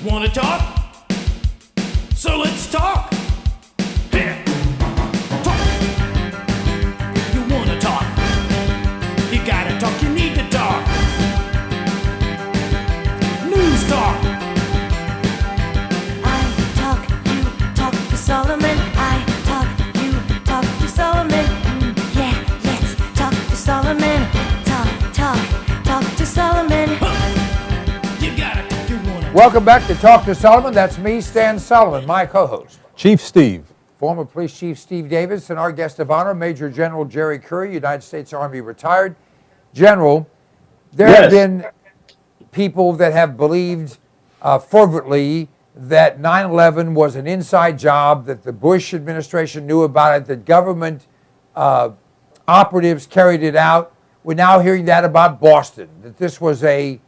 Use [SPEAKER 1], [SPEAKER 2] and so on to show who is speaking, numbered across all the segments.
[SPEAKER 1] Wanna talk? So let's talk. Here. Talk. You wanna talk? You gotta talk, you need to talk. News talk.
[SPEAKER 2] I talk, you talk to Solomon. I talk, you talk to Solomon. Yeah, let's talk to Solomon. Talk to Solomon.
[SPEAKER 1] You gotta talk, you wanna talk.
[SPEAKER 3] Welcome back to Talk to Solomon. That's me, Stan Solomon, my co-host.
[SPEAKER 4] Chief Steve.
[SPEAKER 3] Former Police Chief Steve Davis and our guest of honor, Major General Jerry Curry, United States Army retired. General, there have been people that have believed fervently that 9/11 was an inside job, that the Bush administration knew about it, that government operatives carried it out. We're now hearing that about Boston, that this was a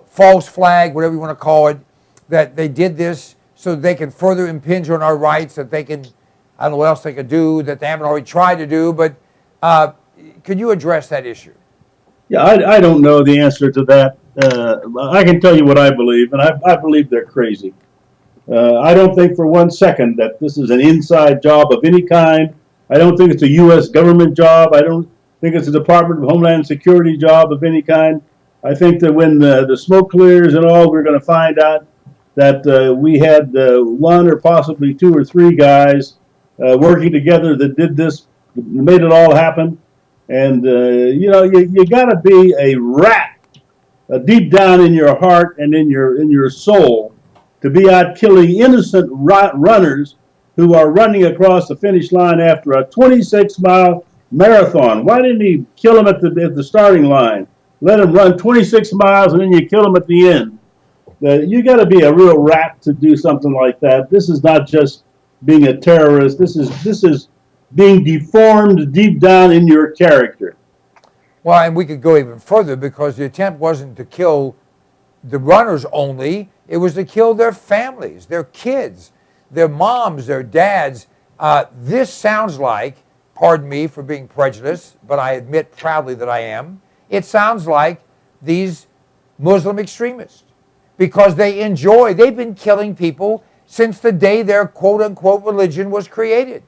[SPEAKER 3] false flag, whatever you want to call it, that they did this so they can further impinge on our rights, that they can, I don't know what else they could do, that they haven't already tried to do, but could you address that issue?
[SPEAKER 5] Yeah, I don't know the answer to that. I can tell you what I believe, and I believe they're crazy. I don't think for 1 second that this is an inside job of any kind. I don't think it's a U.S. government job. I don't think it's a Department of Homeland Security job of any kind. I think that when the smoke clears and all, we're going to find out that we had one or possibly two or three guys working together that did this, made it all happen. And, you got to be a rat deep down in your heart and in your soul to be out killing innocent runners who are running across the finish line after a 26-mile marathon. Why didn't he kill them at the starting line? Let them run 26 miles and then you kill them at the end. You got to be a real rat to do something like that. This is not just being a terrorist. This is being deformed deep down in your character.
[SPEAKER 3] Well, and we could go even further because the attempt wasn't to kill the runners only. It was to kill their families, their kids, their moms, their dads. This sounds like, pardon me for being prejudiced, but I admit proudly that I am. It sounds like these Muslim extremists because they've been killing people since the day their quote-unquote religion was created.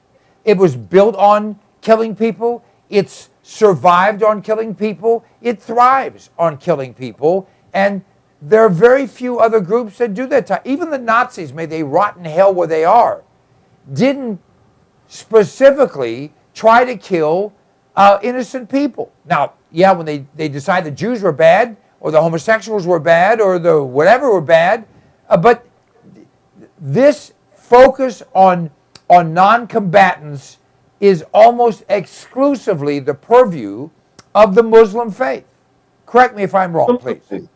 [SPEAKER 3] It was built on killing people. It's survived on killing people. It thrives on killing people. And there are very few other groups that do that. Even the Nazis, may they rot in hell where they are, didn't specifically try to kill innocent people. Now, yeah, when they decide the Jews were bad, or the homosexuals were bad, or the whatever were bad, but this focus on non-combatants is almost exclusively the purview of the Muslim faith. Correct me if I'm wrong, please.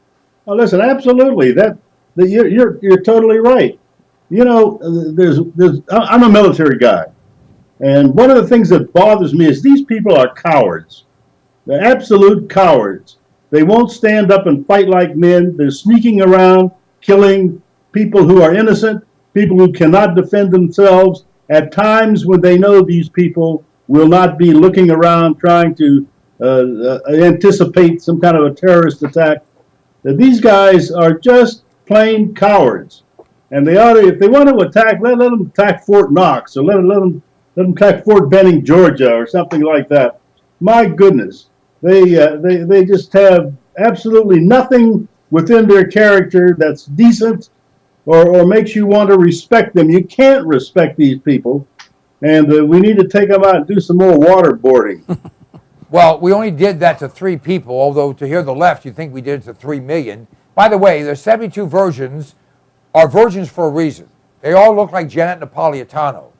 [SPEAKER 5] Well, listen, absolutely. You're totally right. I'm a military guy, and one of the things that bothers me is these people are cowards. They're absolute cowards. They won't stand up and fight like men. They're sneaking around, killing people who are innocent, people who cannot defend themselves. At times when they know these people will not be looking around trying to anticipate some kind of a terrorist attack, these guys are just plain cowards. And they ought to, if they want to attack, let them attack Fort Knox, or let them attack Fort Benning, Georgia, or something like that. My goodness, they just have absolutely nothing within their character that's decent or makes you want to respect them. You can't respect these people, and we need to take them out and do some more waterboarding.
[SPEAKER 3] Well, we only did that to 3 people, although to hear the left, you think we did it to 3 million. By the way, there's 72 virgins are virgins for a reason. They all look like Janet Napolitano,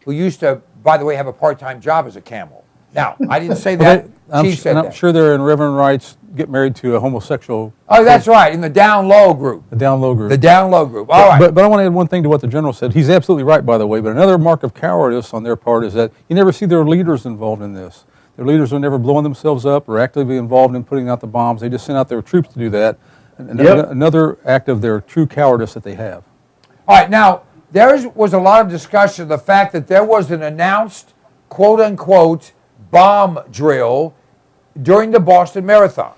[SPEAKER 3] who used to, by the way, have a part-time job as a camel. Now, I didn't say that. Chief said that.
[SPEAKER 4] I'm sure they're in Reverend Rights get married to a homosexual.
[SPEAKER 3] Oh, that's right, in the down low group.
[SPEAKER 4] The down low group.
[SPEAKER 3] The down low group. All right.
[SPEAKER 4] But I want to add one thing to what the general said. He's absolutely right, by the way. But another mark of cowardice on their part is that you never see their leaders involved in this. Their leaders are never blowing themselves up or actively involved in putting out the bombs. They just send out their troops to do that. Another act of their true cowardice that they have.
[SPEAKER 3] All right, now, there was a lot of discussion of the fact that there was an announced, quote-unquote, bomb drill during the Boston Marathon.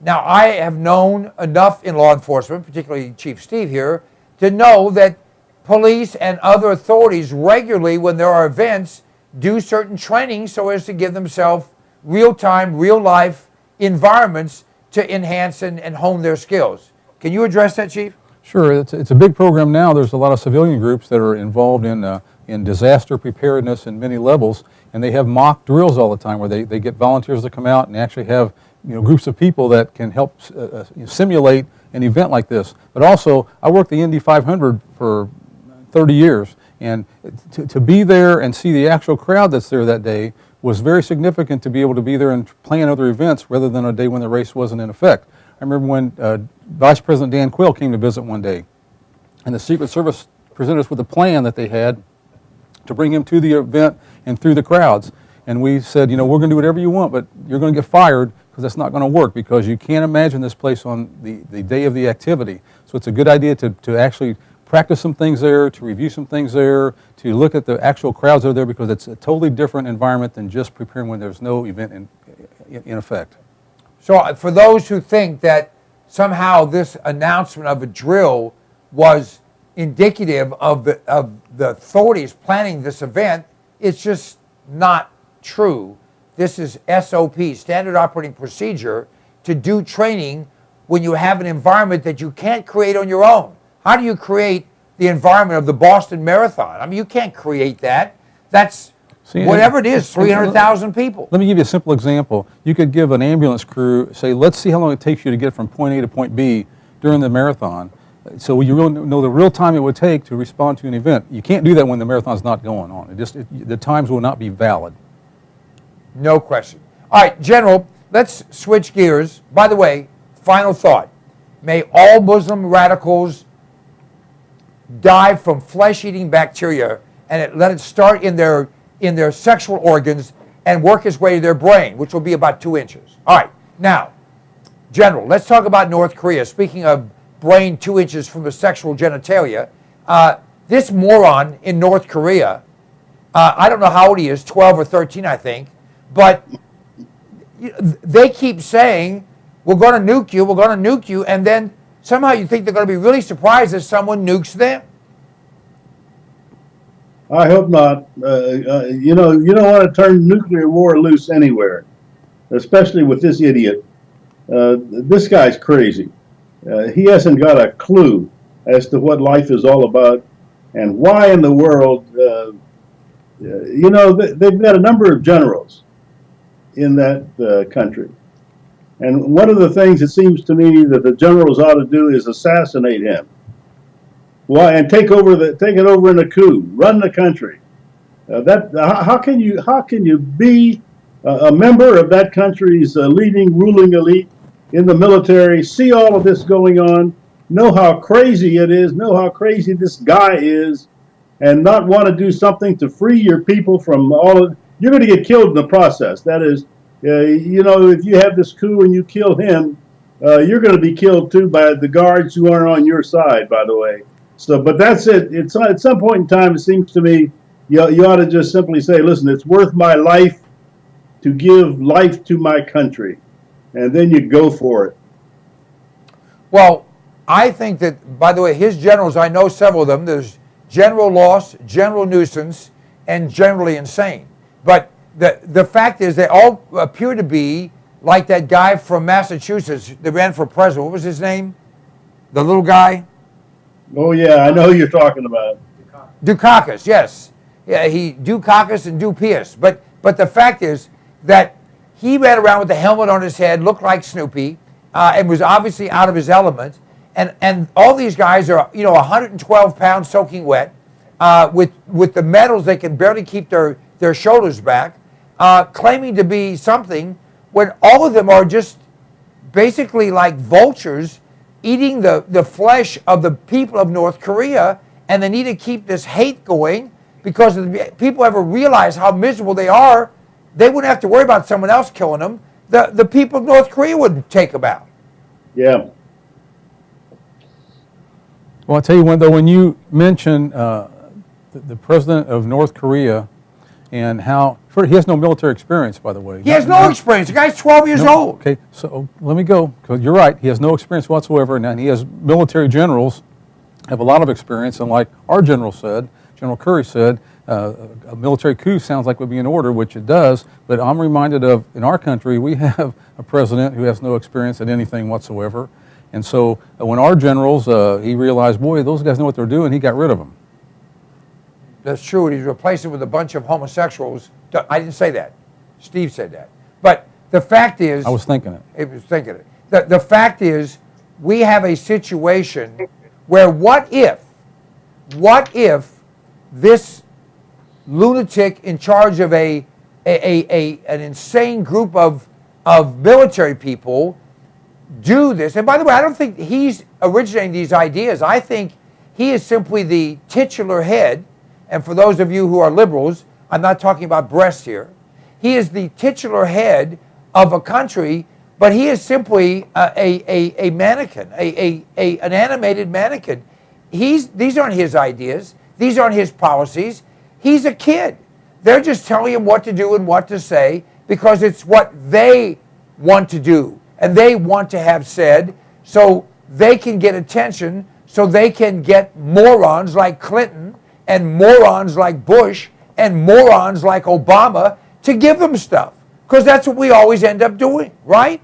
[SPEAKER 3] Now, I have known enough in law enforcement, particularly Chief Steve here, to know that police and other authorities regularly, when there are events, do certain training so as to give themselves real-time, real-life environments to enhance and hone their skills. Can you address that, Chief?
[SPEAKER 4] Sure, it's a big program now. There's a lot of civilian groups that are involved in disaster preparedness in many levels, and they have mock drills all the time where they get volunteers to come out and actually have groups of people that can help simulate an event like this. But also, I worked the Indy 500 for 30 years, and to be there and see the actual crowd that's there that day was very significant, to be able to be there and plan other events rather than a day when the race wasn't in effect. I remember when Vice President Dan Quayle came to visit one day, and the Secret Service presented us with a plan that they had to bring him to the event and through the crowds. And we said, we're going to do whatever you want, but you're going to get fired because that's not going to work, because you can't imagine this place on the day of the activity. So it's a good idea to actually practice some things there, to review some things there, to look at the actual crowds that are there, because it's a totally different environment than just preparing when there's no event in effect.
[SPEAKER 3] So for those who think that somehow this announcement of a drill was indicative of the authorities planning this event, it's just not true. This is SOP, Standard Operating Procedure, to do training when you have an environment that you can't create on your own. How do you create the environment of the Boston Marathon? I mean, you can't create that. That's whatever it is, 300,000 people.
[SPEAKER 4] Let me give you a simple example. You could give an ambulance crew, say, let's see how long it takes you to get from point A to point B during the marathon, so you really know the real time it would take to respond to an event. You can't do that when the marathon's not going on. The times will not be valid.
[SPEAKER 3] No question. All right, General, let's switch gears. By the way, final thought. May all Muslim radicals die from flesh-eating bacteria, and let it start in their sexual organs and work its way to their brain, which will be about 2 inches. All right, now, General, let's talk about North Korea. Speaking of brain 2 inches from the sexual genitalia, this moron in North Korea, I don't know how old he is, 12 or 13, I think, but they keep saying, we're going to nuke you, we're going to nuke you, and then somehow you think they're going to be really surprised if someone nukes them.
[SPEAKER 5] I hope not. You don't want to turn nuclear war loose anywhere, especially with this idiot. This guy's crazy. He hasn't got a clue as to what life is all about and why in the world. They've got a number of generals in that country. And one of the things it seems to me that the generals ought to do is assassinate him. Why? And take it over in a coup, run the country. How can you be a member of that country's leading ruling elite in the military, see all of this going on, know how crazy it is, know how crazy this guy is, and not want to do something to free your people from all of? You're going to get killed in the process. That is, if you have this coup and you kill him, you're going to be killed too by the guards who aren't on your side, by the way. So, but that's it. It's at some point in time, it seems to me, you ought to just simply say, listen, it's worth my life to give life to my country. And then you go for it.
[SPEAKER 3] Well, I think that, by the way, his generals, I know several of them. There's General Loss, General Nuisance, and Generally Insane. But the fact is they all appear to be like that guy from Massachusetts that ran for president. What was his name? The little guy?
[SPEAKER 5] Oh, yeah, I know who you're talking about.
[SPEAKER 3] Dukakis, yes. Yeah, Dukakis and Dupius. But the fact is that he ran around with the helmet on his head, looked like Snoopy, and was obviously out of his element. And all these guys are, 112 pounds soaking wet, with the medals they can barely keep their shoulders back, claiming to be something when all of them are just basically like vultures eating the flesh of the people of North Korea, and they need to keep this hate going because if people ever realize how miserable they are, they wouldn't have to worry about someone else killing them. The people of North Korea would take them out.
[SPEAKER 5] Yeah.
[SPEAKER 4] Well, I'll tell you when you mention the president of North Korea and how He has no military experience, by the way.
[SPEAKER 3] He has no experience. The guy's 12 years old.
[SPEAKER 4] Okay, so let me go, because you're right. He has no experience whatsoever, and he has military generals have a lot of experience, and like our general said, General Curry said, a military coup sounds like would be in order, which it does, but I'm reminded of, in our country, we have a president who has no experience at anything whatsoever, and so when our generals, he realized, boy, those guys know what they're doing, he got rid of them.
[SPEAKER 3] That's true, and he's replaced it with a bunch of homosexuals. I didn't say that. Steve said that. But the fact is...
[SPEAKER 4] I was thinking it.
[SPEAKER 3] It was thinking it. The fact is, we have a situation where what if this lunatic in charge of an insane group of military people do this? And by the way, I don't think he's originating these ideas. I think he is simply the titular head. And for those of you who are liberals, I'm not talking about breasts here. He is the titular head of a country, but he is simply a mannequin, an animated mannequin. These aren't his ideas. These aren't his policies. He's a kid. They're just telling him what to do and what to say because it's what they want to do and they want to have said, so they can get attention, so they can get morons like Clinton and morons like Bush and morons like Obama to give them stuff. Because that's what we always end up doing, right?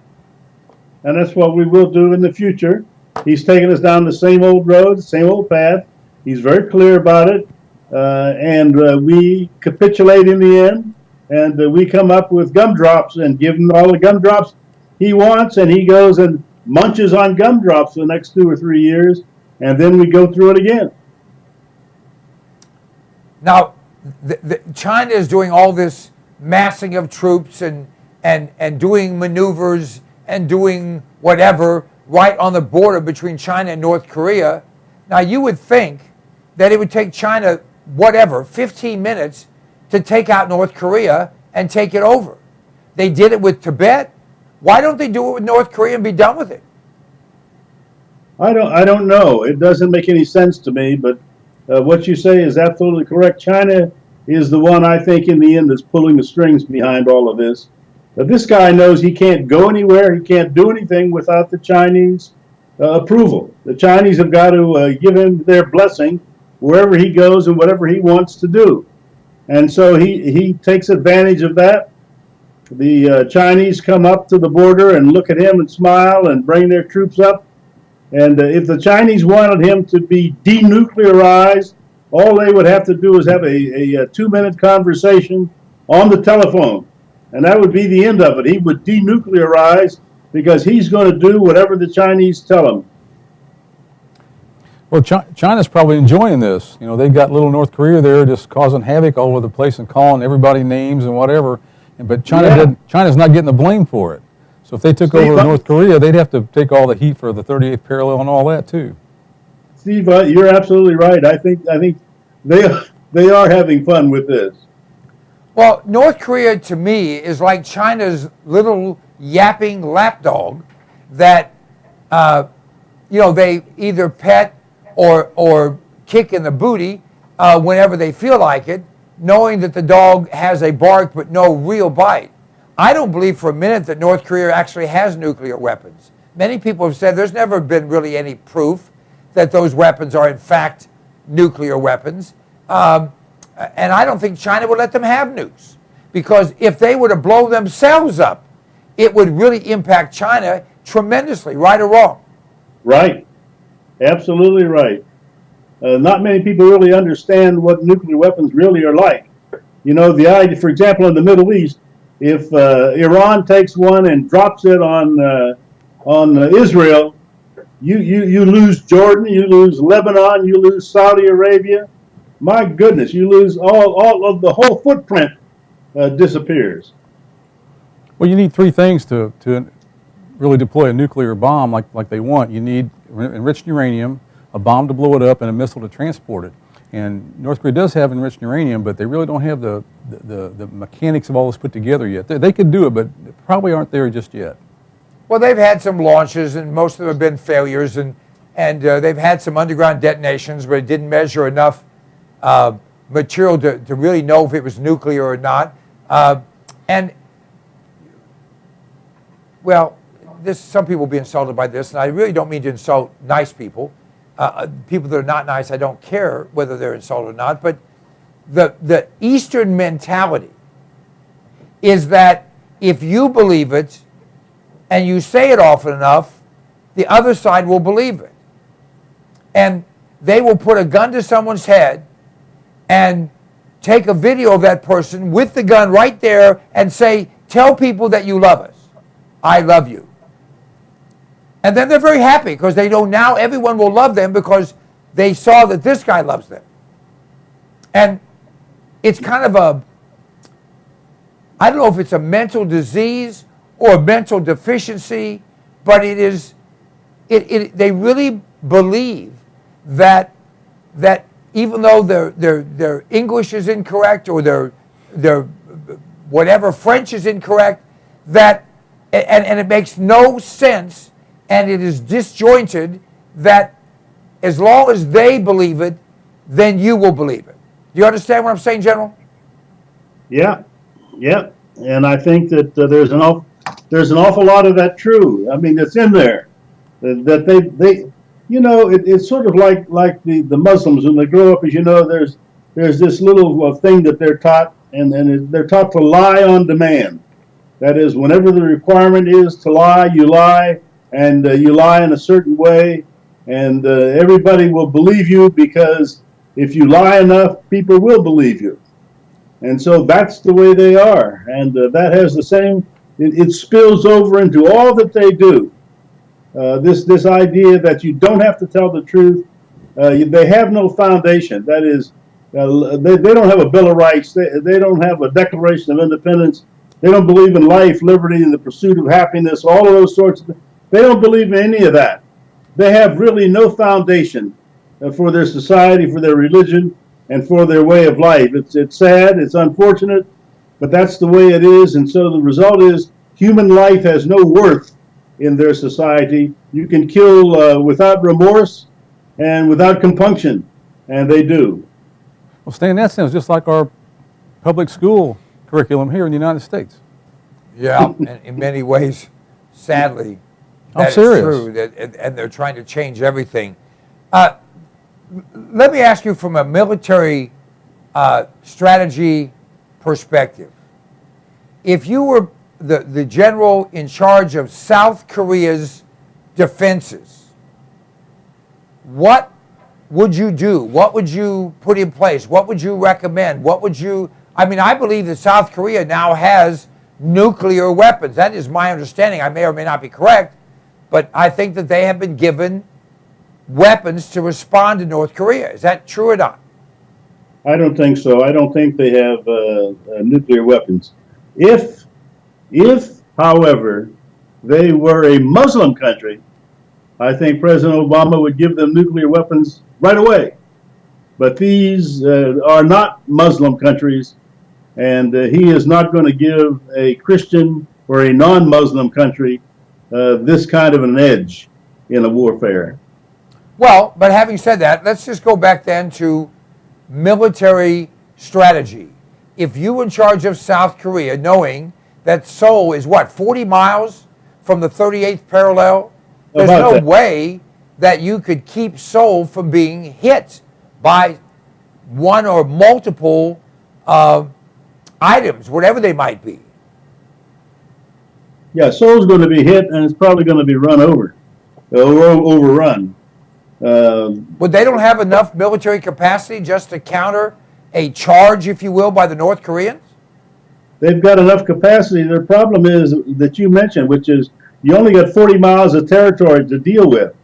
[SPEAKER 5] And that's what we will do in the future. He's taking us down the same old road, same old path. He's very clear about it. And we capitulate in the end. And we come up with gumdrops and give him all the gumdrops he wants. And he goes and munches on gumdrops for the next 2 or 3 years. And then we go through it again.
[SPEAKER 3] Now, China is doing all this massing of troops and doing maneuvers and doing whatever right on the border between China and North Korea. Now, you would think that it would take China, 15 minutes to take out North Korea and take it over. They did it with Tibet. Why don't they do it with North Korea and be done with it?
[SPEAKER 5] I don't know. It doesn't make any sense to me, but what you say is absolutely correct. China is the one, I think, in the end that's pulling the strings behind all of this. This guy knows he can't go anywhere, he can't do anything without the Chinese approval. The Chinese have got to give him their blessing wherever he goes and whatever he wants to do. And so he takes advantage of that. The Chinese come up to the border and look at him and smile and bring their troops up. And if the Chinese wanted him to be denuclearized, all they would have to do is have a 2-minute conversation on the telephone. And that would be the end of it. He would denuclearize because he's going to do whatever the Chinese tell him.
[SPEAKER 4] Well, China's probably enjoying this. You know, they've got little North Korea there just causing havoc all over the place and calling everybody names and whatever. But China's not getting the blame for it. So if they took over North Korea, they'd have to take all the heat for the 38th parallel and all that too.
[SPEAKER 5] Steve, you're absolutely right. I think they are having fun with this.
[SPEAKER 3] Well, North Korea to me is like China's little yapping lapdog that they either pet or kick in the booty whenever they feel like it, knowing that the dog has a bark but no real bite. I don't believe for a minute that North Korea actually has nuclear weapons. Many people have said there's never been really any proof that those weapons are in fact nuclear weapons. And I don't think China would let them have nukes. Because if they were to blow themselves up, it would really impact China tremendously, right or wrong?
[SPEAKER 5] Right. Absolutely right. Not many people really understand what nuclear weapons really are like. You know, the idea, for example, in the Middle East, if Iran takes one and drops it on Israel, you lose Jordan, you lose Lebanon, you lose Saudi Arabia. My goodness, you lose all of the whole footprint disappears.
[SPEAKER 4] Well, you need 3 things to really deploy a nuclear bomb like they want. You need enriched uranium, a bomb to blow it up, and a missile to transport it. And North Korea does have enriched uranium, but they really don't have the mechanics of all this put together yet. They could do it, but probably aren't there just yet.
[SPEAKER 3] Well, they've had some launches, and most of them have been failures, and they've had some underground detonations, but it didn't measure enough material to really know if it was nuclear or not. And, well, some people will be insulted by this, and I really don't mean to insult nice people. People that are not nice, I don't care whether they're insulted or not, but the Eastern mentality is that if you believe it and you say it often enough, the other side will believe it. And they will put a gun to someone's head and take a video of that person with the gun right there and say, tell people that you love us. I love you. And then they're very happy because they know now everyone will love them because they saw that this guy loves them. And it's kind of I don't know if it's a mental disease or a mental deficiency, but it is, they really believe that even though their English is incorrect or their whatever French is incorrect, that and it makes no sense and it is disjointed, that as long as they believe it, then you will believe it. Do you understand what I'm saying, General?
[SPEAKER 5] Yeah, yeah, and I think that there's an awful lot of that true. I mean, it's in there that they you know, it's sort of like the Muslims when they grow up. As you know, there's this little thing that they're taught, and they're taught to lie on demand. That is, whenever the requirement is to lie, you lie, and you lie in a certain way, and everybody will believe you because if you lie enough, people will believe you. And so that's the way they are, and that has the same. It spills over into all that they do. This idea that you don't have to tell the truth. They have no foundation. That is, they don't have a Bill of Rights. They don't have a Declaration of Independence. They don't believe in life, liberty, and the pursuit of happiness, all of those sorts of things. They don't believe in any of that. They have really no foundation for their society, for their religion, and for their way of life. It's sad, it's unfortunate, but that's the way it is. And so the result is human life has no worth in their society. You can kill without remorse and without compunction, and they do.
[SPEAKER 4] Well, Stan, that sounds just like our public school curriculum here in the United States.
[SPEAKER 3] Yeah, and in many ways, sadly,
[SPEAKER 4] I'm
[SPEAKER 3] that
[SPEAKER 4] serious.
[SPEAKER 3] is true, and they're trying to change everything. Let me ask you from a military strategy perspective. If you were the general in charge of South Korea's defenses, what would you do? What would you put in place? What would you recommend? What would you... I mean, I believe that South Korea now has nuclear weapons. That is my understanding. I may or may not be correct, but I think that they have been given weapons to respond to North Korea. Is that true or not?
[SPEAKER 5] I don't think so. I don't think they have nuclear weapons. If, however, they were a Muslim country, I think President Obama would give them nuclear weapons right away. But these are not Muslim countries, and he is not going to give a Christian or a non-Muslim country this kind of an edge in a warfare.
[SPEAKER 3] Well, but having said that, let's just go back then to military strategy. If you were in charge of South Korea, knowing that Seoul is what, 40 miles from the 38th parallel, there's no way that you could keep Seoul from being hit by one or multiple items, whatever they might be.
[SPEAKER 5] Yeah, Seoul's going to be hit, and it's probably going to be run over, or overrun.
[SPEAKER 3] But they don't have enough military capacity just to counter a charge, if you will, by the North Koreans?
[SPEAKER 5] They've got enough capacity. Their problem is that you mentioned, which is you only got 40 miles of territory to deal with.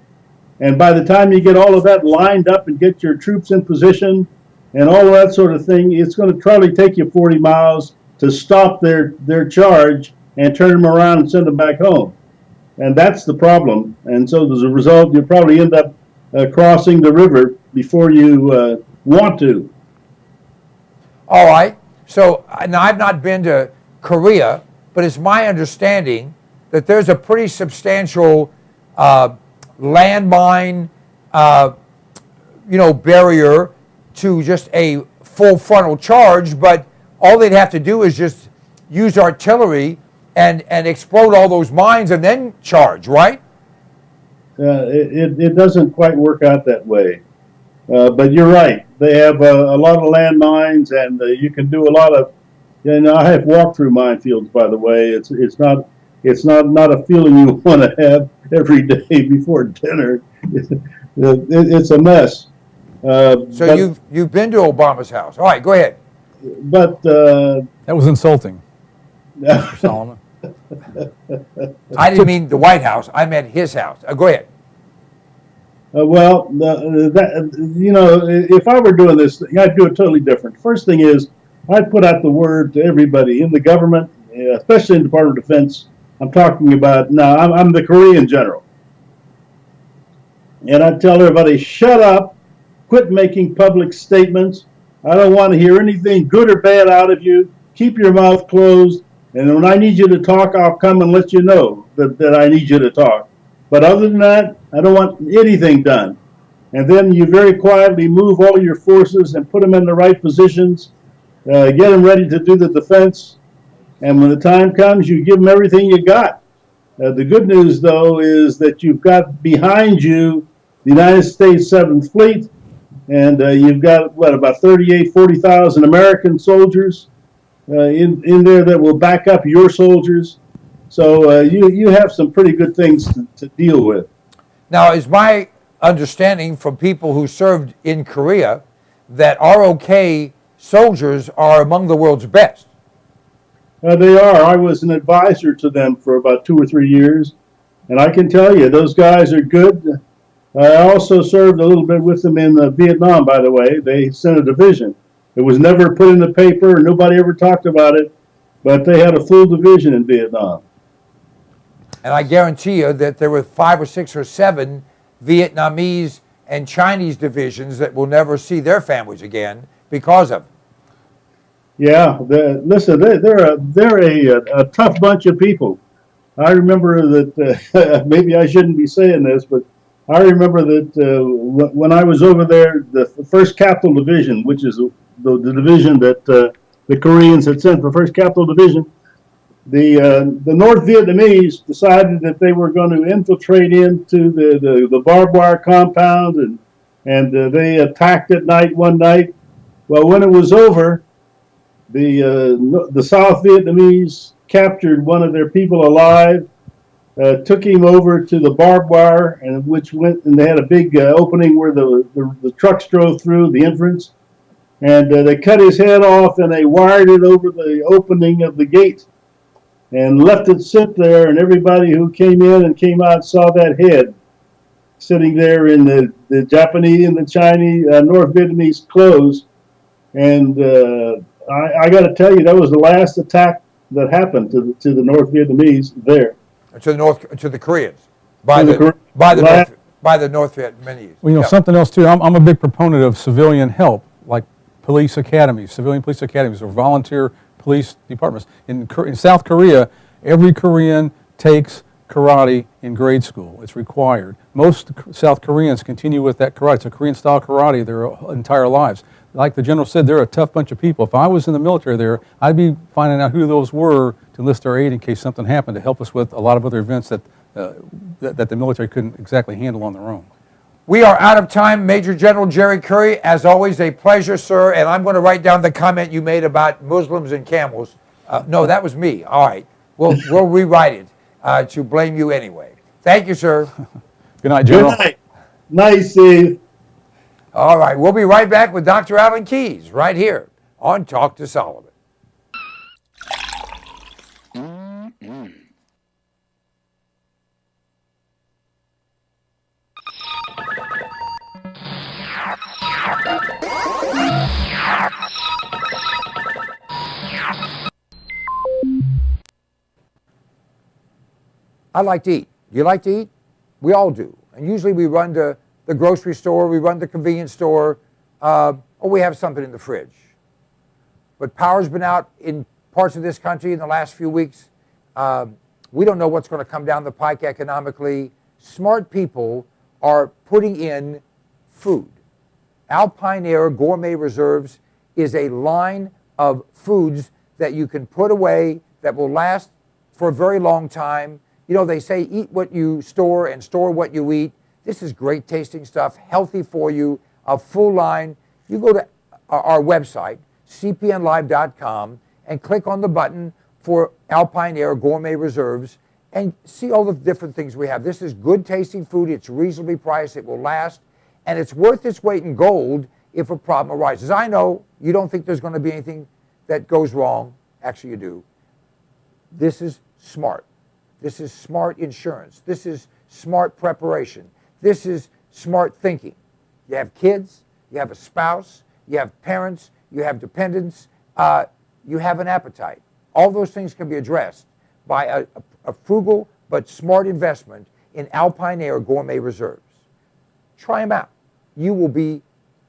[SPEAKER 5] And by the time you get all of that lined up and get your troops in position and all of that sort of thing, it's going to probably take you 40 miles to stop their charge and turn them around and send them back home. And that's the problem. And so as a result, you'll probably end up crossing the river before you want to.
[SPEAKER 3] All right. So now I've not been to Korea, but it's my understanding that there's a pretty substantial landmine, barrier to just a full frontal charge. But all they'd have to do is just use artillery and explode all those mines and then charge, right?
[SPEAKER 5] It doesn't quite work out that way. But you're right. They have a lot of landmines, and you can do a lot of. I have walked through minefields. By the way, it's not a feeling you want to have every day before dinner. It's a mess.
[SPEAKER 3] So you've been to Obama's house. All right, go ahead.
[SPEAKER 5] But
[SPEAKER 4] That was insulting, Mr. Solomon.
[SPEAKER 3] I didn't mean the White House. I meant his house. Go ahead.
[SPEAKER 5] Well, if I were doing this, I'd do it totally different. First thing is, I'd put out the word to everybody in the government, especially in the Department of Defense. I'm talking about now. I'm the Korean general, and I'd tell everybody, shut up, quit making public statements. I don't want to hear anything good or bad out of you. Keep your mouth closed. And when I need you to talk, I'll come and let you know that I need you to talk. But other than that, I don't want anything done. And then you very quietly move all your forces and put them in the right positions, get them ready to do the defense. And when the time comes, you give them everything you got. The good news, though, is that you've got behind you the United States 7th Fleet, and you've got, about 40,000 American soldiers in there that will back up your soldiers. So you have some pretty good things to deal with.
[SPEAKER 3] Now, is my understanding from people who served in Korea that ROK soldiers are among the world's best?
[SPEAKER 5] They are. I was an advisor to them for about 2 or 3 years, and I can tell you those guys are good. I also served a little bit with them in Vietnam, by the way. They sent a division. It was never put in the paper, and nobody ever talked about it, but they had a full division in Vietnam.
[SPEAKER 3] And I guarantee you that there were 5 or 6 or 7 Vietnamese and Chinese divisions that will never see their families again because of it.
[SPEAKER 5] Yeah, listen, they're a tough bunch of people. I remember that maybe I shouldn't be saying this, but I remember that when I was over there, the 1st Capital Division, which is the division that the Koreans had sent, the 1st Capital Division, the North Vietnamese decided that they were going to infiltrate into the barbed wire compound, and they attacked at night one night. Well, when it was over, the South Vietnamese captured one of their people alive, took him over to the barbed wire, and they had a big opening where the trucks drove through the entrance, and they cut his head off and they wired it over the opening of the gate and left it sit there, and everybody who came in and came out saw that head sitting there in the Japanese and the Chinese North Vietnamese clothes. And I got to tell you, that was the last attack that happened to the North Vietnamese there.
[SPEAKER 3] To the Koreans by the North Vietnamese.
[SPEAKER 4] Well, something else too. I'm a big proponent of civilian help, like police academies, civilian police academies, or volunteer police departments. In South Korea, every Korean takes karate in grade school. It's required. Most South Koreans continue with that karate. It's a Korean-style karate their entire lives. Like the general said, they're a tough bunch of people. If I was in the military there, I'd be finding out who those were to enlist our aid in case something happened, to help us with a lot of other events that the military couldn't exactly handle on their own.
[SPEAKER 3] We are out of time. Major General Jerry Curry, as always, a pleasure, sir. And I'm going to write down the comment you made about Muslims and camels. No, that was me. All right. We'll rewrite it to blame you anyway. Thank you, sir.
[SPEAKER 4] Good night, General.
[SPEAKER 5] Good night. Nice, Steve.
[SPEAKER 3] All right. We'll be right back with Dr. Alan Keyes right here on Talk to Solomon. I like to eat. You like to eat? We all do. And usually we run to the grocery store, we run to the convenience store, or we have something in the fridge. But power's been out in parts of this country in the last few weeks. We don't know what's going to come down the pike economically. Smart people are putting in food. Alpine Air Gourmet Reserves is a line of foods that you can put away that will last for a very long time. You know, they say eat what you store and store what you eat. This is great tasting stuff, healthy for you, a full line. You go to our website, cpnlive.com, and click on the button for Alpine Air Gourmet Reserves and see all the different things we have. This is good tasting food. It's reasonably priced. It will last. And it's worth its weight in gold if a problem arises. I know you don't think there's going to be anything that goes wrong. Actually, you do. This is smart. This is smart insurance. This is smart preparation. This is smart thinking. You have kids, you have a spouse, you have parents, you have dependents, you have an appetite. All those things can be addressed by a frugal but smart investment in Alpine Air Gourmet Reserves. Try them out. You will be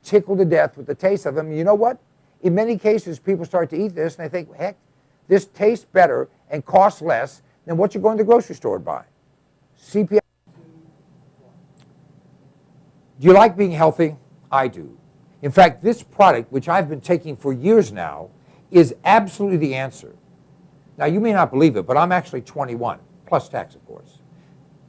[SPEAKER 3] tickled to death with the taste of them. You know what? In many cases, people start to eat this and they think, heck, this tastes better and costs less than what you're going to the grocery store to buy. CPI. Do you like being healthy? I do. In fact, this product, which I've been taking for years now, is absolutely the answer. Now, you may not believe it, but I'm actually 21, plus tax, of course.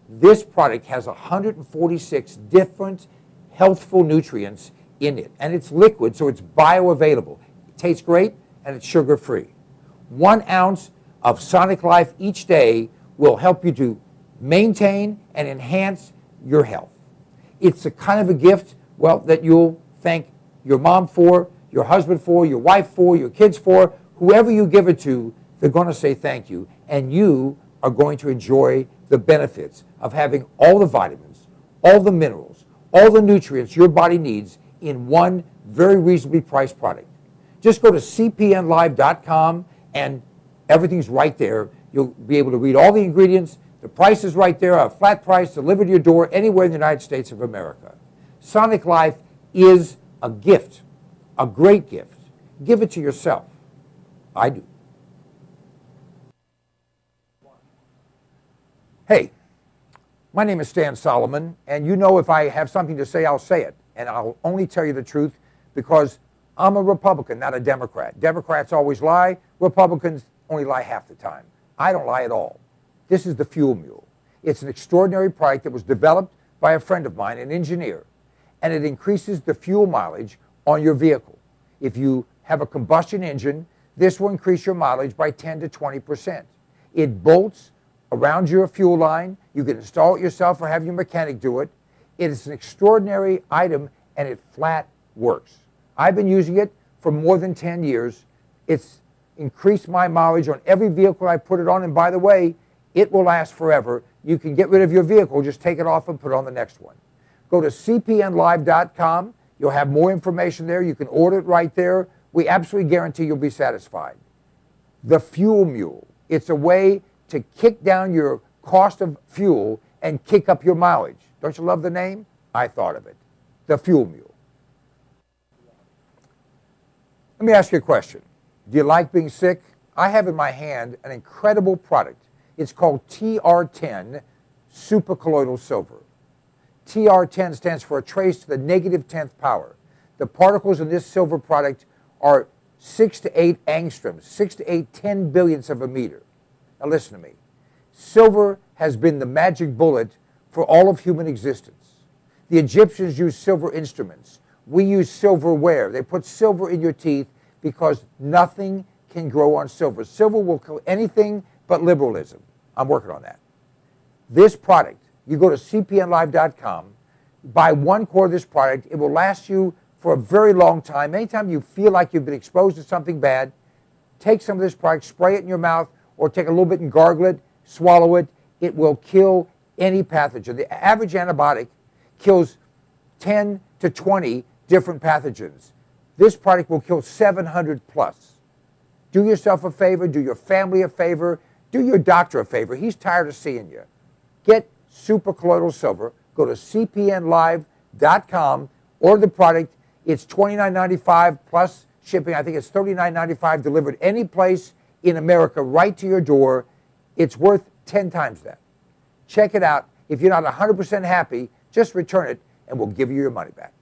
[SPEAKER 3] This product has 146 different healthful nutrients in it, and it's liquid, so it's bioavailable. It tastes great, and it's sugar-free. 1 ounce of Sonic Life each day will help you to maintain and enhance your health. It's a kind of a gift, well, that you'll thank your mom for, your husband for, your wife for, your kids for. Whoever you give it to, they're going to say thank you, and you are going to enjoy the benefits of having all the vitamins, all the minerals, all the nutrients your body needs in one very reasonably priced product. Just go to cpnlive.com and everything's right there. You'll be able to read all the ingredients. The price is right there, a flat price delivered to your door anywhere in the United States of America. Sonic Life is a gift, a great gift. Give it to yourself. I do. Hey, my name is Stan Solomon, and you know if I have something to say, I'll say it. And I'll only tell you the truth because I'm a Republican, not a Democrat. Democrats always lie. Republicans only lie half the time. I don't lie at all. This is the Fuel Mule. It's an extraordinary product that was developed by a friend of mine, an engineer, and it increases the fuel mileage on your vehicle. If you have a combustion engine, this will increase your mileage by 10 to 20%. It bolts around your fuel line. You can install it yourself or have your mechanic do it. It is an extraordinary item, and it flat works. I've been using it for more than 10 years. It's increased my mileage on every vehicle I put it on, and by the way, it will last forever. You can get rid of your vehicle, just take it off and put it on the next one. Go to cpnlive.com. You'll have more information there. You can order it right there. We absolutely guarantee you'll be satisfied. The Fuel Mule. It's a way to kick down your cost of fuel and kick up your mileage. Don't you love the name? I thought of it. The Fuel Mule. Let me ask you a question. Do you like being sick? I have in my hand an incredible product. It's called TR10 supercolloidal silver. TR10 stands for a trace to the negative 10th power. The particles in this silver product are 6 to 8 angstroms, 6 to 8 10 billionths of a meter. Now listen to me. Silver has been the magic bullet for all of human existence. The Egyptians used silver instruments. We use silverware. They put silver in your teeth because nothing can grow on silver. Silver will kill anything but liberalism. I'm working on that. This product, you go to cpnlive.com, buy 1 quart of this product. It will last you for a very long time. Anytime you feel like you've been exposed to something bad, take some of this product, spray it in your mouth, or take a little bit and gargle it, swallow it. It will kill any pathogen. The average antibiotic kills 10 to 20 different pathogens. This product will kill 700 plus. Do yourself a favor, do your family a favor, do your doctor a favor. He's tired of seeing you. Get supercolloidal silver. Go to cpnlive.com, order the product. It's $29.95 plus shipping. I think it's $39.95 delivered any place in America right to your door. It's worth 10 times that. Check it out. If you're not 100% happy, just return it and we'll give you your money back.